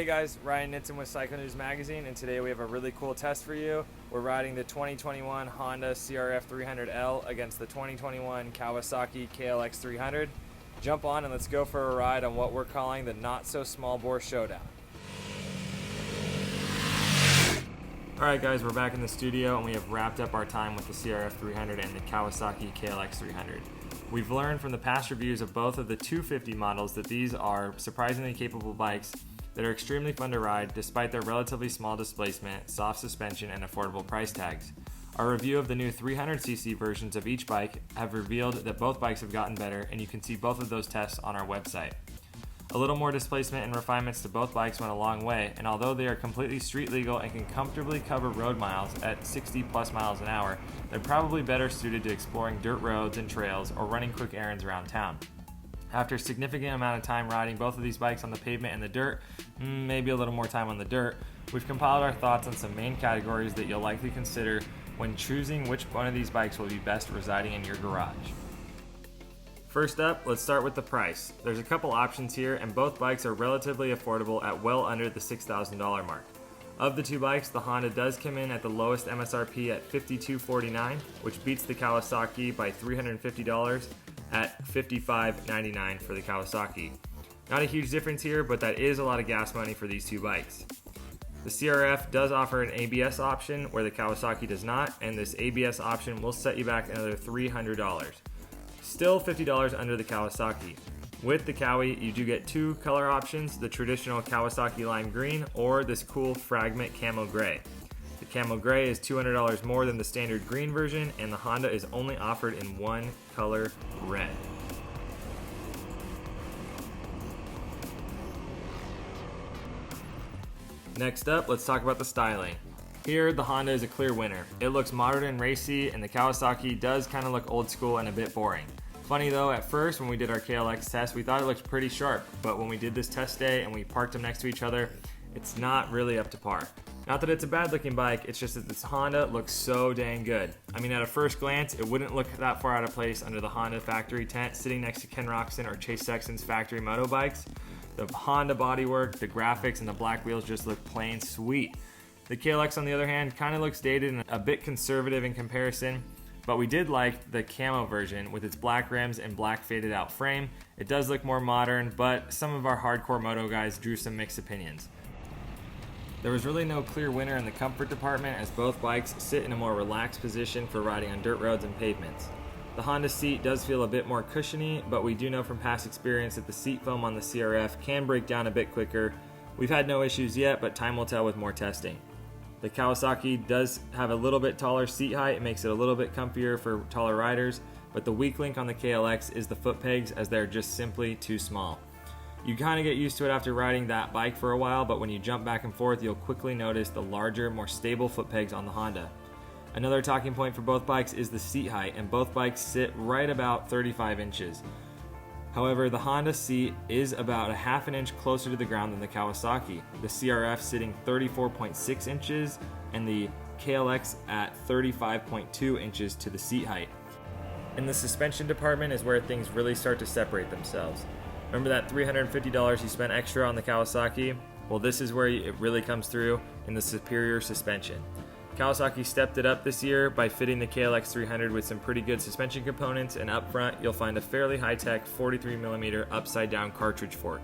Hey guys, Ryan Nitzen with Cycle News Magazine, and today we have a really cool test for you. We're riding the 2021 Honda CRF300L against the 2021 Kawasaki KLX300. Jump on and let's go for a ride on what we're calling the not so small bore showdown. Alright guys, we're back in the studio and we have wrapped up our time with the CRF300 and the Kawasaki KLX300. We've learned from the past reviews of both of the 250 models that these are surprisingly capable bikes that are extremely fun to ride despite their relatively small displacement, soft suspension, and affordable price tags. Our review of the new 300cc versions of each bike have revealed that both bikes have gotten better, and you can see both of those tests on our website. A little more displacement and refinements to both bikes went a long way, and although they are completely street legal and can comfortably cover road miles at 60 plus miles an hour, they're probably better suited to exploring dirt roads and trails or running quick errands around town. After a significant amount of time riding both of these bikes on the pavement and the dirt, maybe a little more time on the dirt, we've compiled our thoughts on some main categories that you'll likely consider when choosing which one of these bikes will be best residing in your garage. First up, let's start with the price. There's a couple options here, and both bikes are relatively affordable at well under the $6,000 mark. Of the two bikes, the Honda does come in at the lowest MSRP at $52.49, which beats the Kawasaki by $350 at $55.99 for the Kawasaki. Not a huge difference here, but that is a lot of gas money for these two bikes. The CRF does offer an ABS option where the Kawasaki does not, and this ABS option will set you back another $300. Still $50 under the Kawasaki. With the Kawi, you do get two color options, the traditional Kawasaki lime green or this cool fragment camo gray. The camo gray is $200 more than the standard green version, and the Honda is only offered in one color, red. Next up, let's talk about the styling. Here, the Honda is a clear winner. It looks modern and racy, and the Kawasaki does kind of look old school and a bit boring. Funny though, at first when we did our KLX test, we thought it looked pretty sharp, but when we did this test day and we parked them next to each other, it's not really up to par. Not that it's a bad looking bike, it's just that this Honda looks so dang good. I mean, at a first glance, it wouldn't look that far out of place under the Honda factory tent sitting next to Ken Roczen or Chase Sexton's factory moto bikes. The Honda bodywork, the graphics, and the black wheels just look plain sweet. The KLX, on the other hand, kind of looks dated and a bit conservative in comparison, but we did like the camo version with its black rims and black faded out frame. It does look more modern, but some of our hardcore moto guys drew some mixed opinions. There was really no clear winner in the comfort department, as both bikes sit in a more relaxed position for riding on dirt roads and pavements. The Honda seat does feel a bit more cushiony, but we do know from past experience that the seat foam on the CRF can break down a bit quicker. We've had no issues yet, but time will tell with more testing. The Kawasaki does have a little bit taller seat height. It makes it a little bit comfier for taller riders, but the weak link on the KLX is the foot pegs, as they're just simply too small. You kind of get used to it after riding that bike for a while, but when you jump back and forth, you'll quickly notice the larger, more stable foot pegs on the Honda. Another talking point for both bikes is the seat height, and both bikes sit right about 35 inches. However, the Honda seat is about a half an inch closer to the ground than the Kawasaki, the CRF sitting 34.6 inches and the KLX at 35.2 inches to the seat height. In the suspension department is where things really start to separate themselves. Remember that $350 you spent extra on the Kawasaki? Well, this is where it really comes through in the superior suspension. Kawasaki stepped it up this year by fitting the KLX300 with some pretty good suspension components, and up front you'll find a fairly high-tech 43mm upside-down cartridge fork.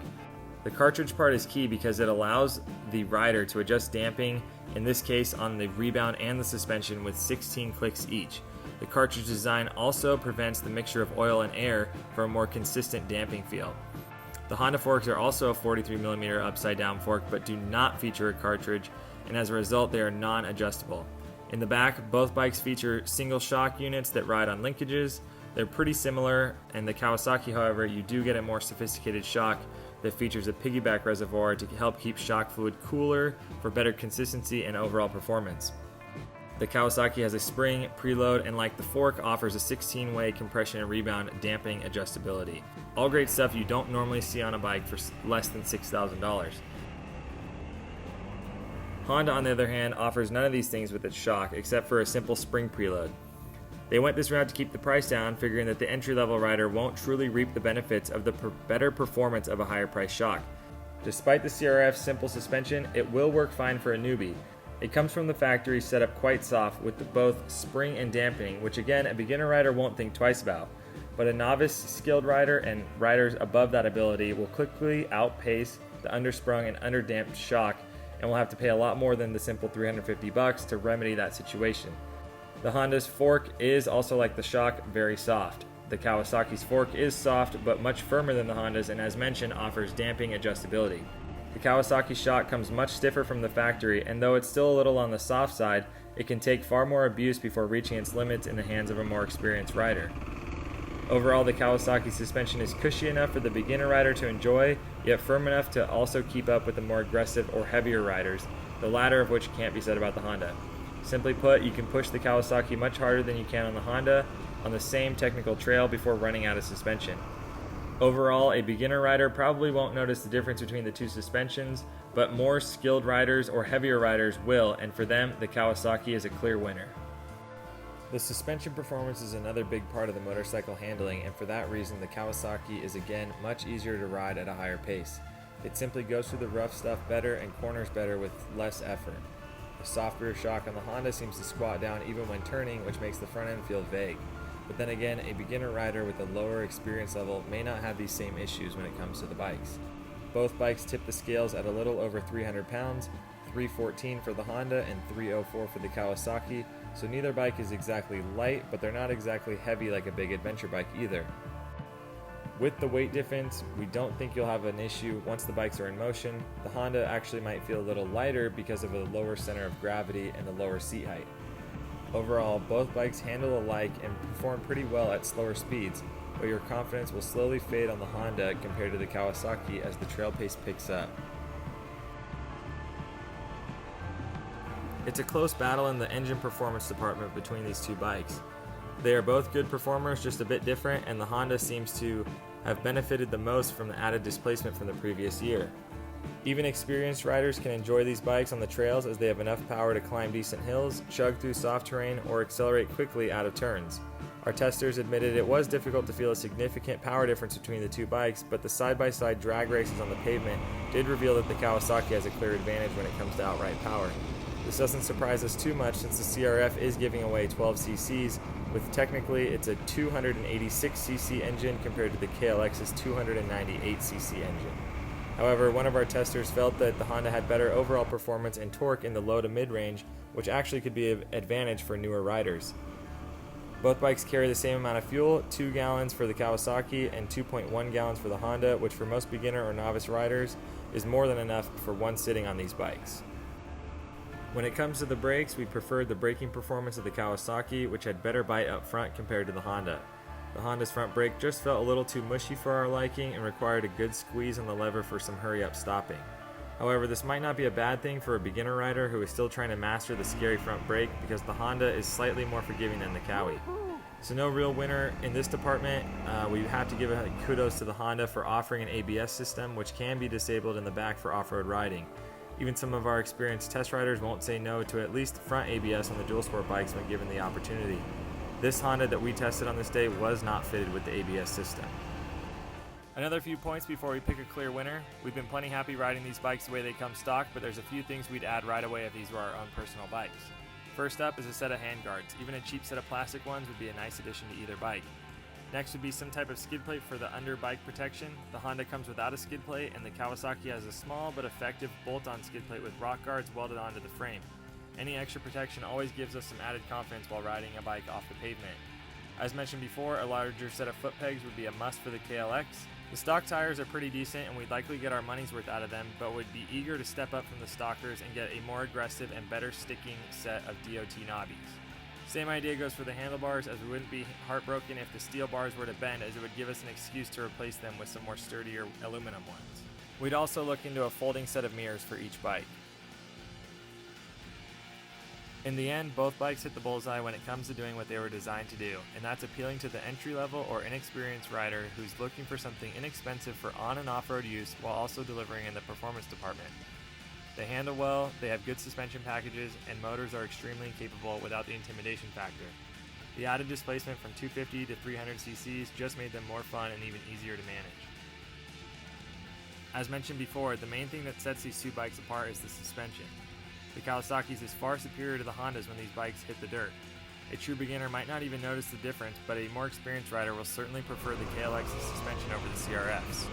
The cartridge part is key because it allows the rider to adjust damping, in this case on the rebound and the suspension, with 16 clicks each. The cartridge design also prevents the mixture of oil and air for a more consistent damping feel. The Honda forks are also a 43mm upside-down fork but do not feature a cartridge, and as a result they are non-adjustable. In the back, both bikes feature single shock units that ride on linkages. They're pretty similar, and the Kawasaki, however, you do get a more sophisticated shock that features a piggyback reservoir to help keep shock fluid cooler for better consistency and overall performance. The Kawasaki has a spring, preload, and like the fork, offers a 16-way compression and rebound damping adjustability. All great stuff you don't normally see on a bike for less than $6,000. Honda, on the other hand, offers none of these things with its shock except for a simple spring preload. They went this route to keep the price down, figuring that the entry-level rider won't truly reap the benefits of the better performance of a higher price shock. Despite the CRF's simple suspension, it will work fine for a newbie. It comes from the factory set up quite soft with both spring and dampening, which again a beginner rider won't think twice about. But a novice skilled rider and riders above that ability will quickly outpace the undersprung and underdamped shock and will have to pay a lot more than the simple $350 to remedy that situation. The Honda's fork is also like the shock, very soft. The Kawasaki's fork is soft but much firmer than the Honda's and as mentioned offers damping adjustability. The Kawasaki shock comes much stiffer from the factory and though it's still a little on the soft side, it can take far more abuse before reaching its limits in the hands of a more experienced rider. Overall, the Kawasaki suspension is cushy enough for the beginner rider to enjoy, yet firm enough to also keep up with the more aggressive or heavier riders, the latter of which can't be said about the Honda. Simply put, you can push the Kawasaki much harder than you can on the Honda on the same technical trail before running out of suspension. Overall, a beginner rider probably won't notice the difference between the two suspensions, but more skilled riders or heavier riders will, and for them, the Kawasaki is a clear winner. The suspension performance is another big part of the motorcycle handling, and for that reason, the Kawasaki is again much easier to ride at a higher pace. It simply goes through the rough stuff better and corners better with less effort. The soft rear shock on the Honda seems to squat down even when turning, which makes the front end feel vague. But then again, a beginner rider with a lower experience level may not have these same issues when it comes to the bikes. Both bikes tip the scales at a little over 300 pounds, 314 for the Honda and 304 for the Kawasaki, so neither bike is exactly light, but they're not exactly heavy like a big adventure bike either. With the weight difference, we don't think you'll have an issue once the bikes are in motion. The Honda actually might feel a little lighter because of a lower center of gravity and the lower seat height. Overall, both bikes handle alike and perform pretty well at slower speeds, but your confidence will slowly fade on the Honda compared to the Kawasaki as the trail pace picks up. It's a close battle in the engine performance department between these two bikes. They are both good performers, just a bit different, and the Honda seems to have benefited the most from the added displacement from the previous year. Even experienced riders can enjoy these bikes on the trails as they have enough power to climb decent hills, chug through soft terrain, or accelerate quickly out of turns. Our testers admitted it was difficult to feel a significant power difference between the two bikes, but the side-by-side drag races on the pavement did reveal that the Kawasaki has a clear advantage when it comes to outright power. This doesn't surprise us too much since the CRF is giving away 12 cc's, with technically it's a 286cc engine compared to the KLX's 298cc engine. However, one of our testers felt that the Honda had better overall performance and torque in the low to mid-range, which actually could be an advantage for newer riders. Both bikes carry the same amount of fuel, 2 gallons for the Kawasaki and 2.1 gallons for the Honda, which for most beginner or novice riders is more than enough for one sitting on these bikes. When it comes to the brakes, we preferred the braking performance of the Kawasaki, which had better bite up front compared to the Honda. The Honda's front brake just felt a little too mushy for our liking and required a good squeeze on the lever for some hurry-up stopping. However, this might not be a bad thing for a beginner rider who is still trying to master the scary front brake because the Honda is slightly more forgiving than the Kawi. So no real winner in this department. We have to give a kudos to the Honda for offering an ABS system, which can be disabled in the back for off-road riding. Even some of our experienced test riders won't say no to at least front ABS on the Dual Sport bikes when given the opportunity. This Honda that we tested on this day was not fitted with the ABS system. Another few points before we pick a clear winner. We've been plenty happy riding these bikes the way they come stock, but there's a few things we'd add right away if these were our own personal bikes. First up is a set of handguards. Even a cheap set of plastic ones would be a nice addition to either bike. Next would be some type of skid plate for the under bike protection. The Honda comes without a skid plate, and the Kawasaki has a small but effective bolt-on skid plate with rock guards welded onto the frame. Any extra protection always gives us some added confidence while riding a bike off the pavement. As mentioned before, a larger set of foot pegs would be a must for the KLX. The stock tires are pretty decent and we'd likely get our money's worth out of them, but would be eager to step up from the stockers and get a more aggressive and better sticking set of DOT knobbies. Same idea goes for the handlebars, as we wouldn't be heartbroken if the steel bars were to bend, as it would give us an excuse to replace them with some more sturdier aluminum ones. We'd also look into a folding set of mirrors for each bike. In the end, both bikes hit the bullseye when it comes to doing what they were designed to do, and that's appealing to the entry-level or inexperienced rider who's looking for something inexpensive for on- and off-road use while also delivering in the performance department. They handle well, they have good suspension packages, and motors are extremely capable without the intimidation factor. The added displacement from 250 to 300 cc's just made them more fun and even easier to manage. As mentioned before, the main thing that sets these two bikes apart is the suspension. The Kawasaki's is far superior to the Hondas when these bikes hit the dirt. A true beginner might not even notice the difference, but a more experienced rider will certainly prefer the KLX's suspension over the CRF's.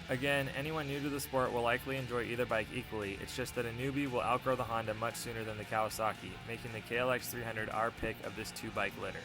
Again, anyone new to the sport will likely enjoy either bike equally, it's just that a newbie will outgrow the Honda much sooner than the Kawasaki, making the KLX300 our pick of this two bike litter.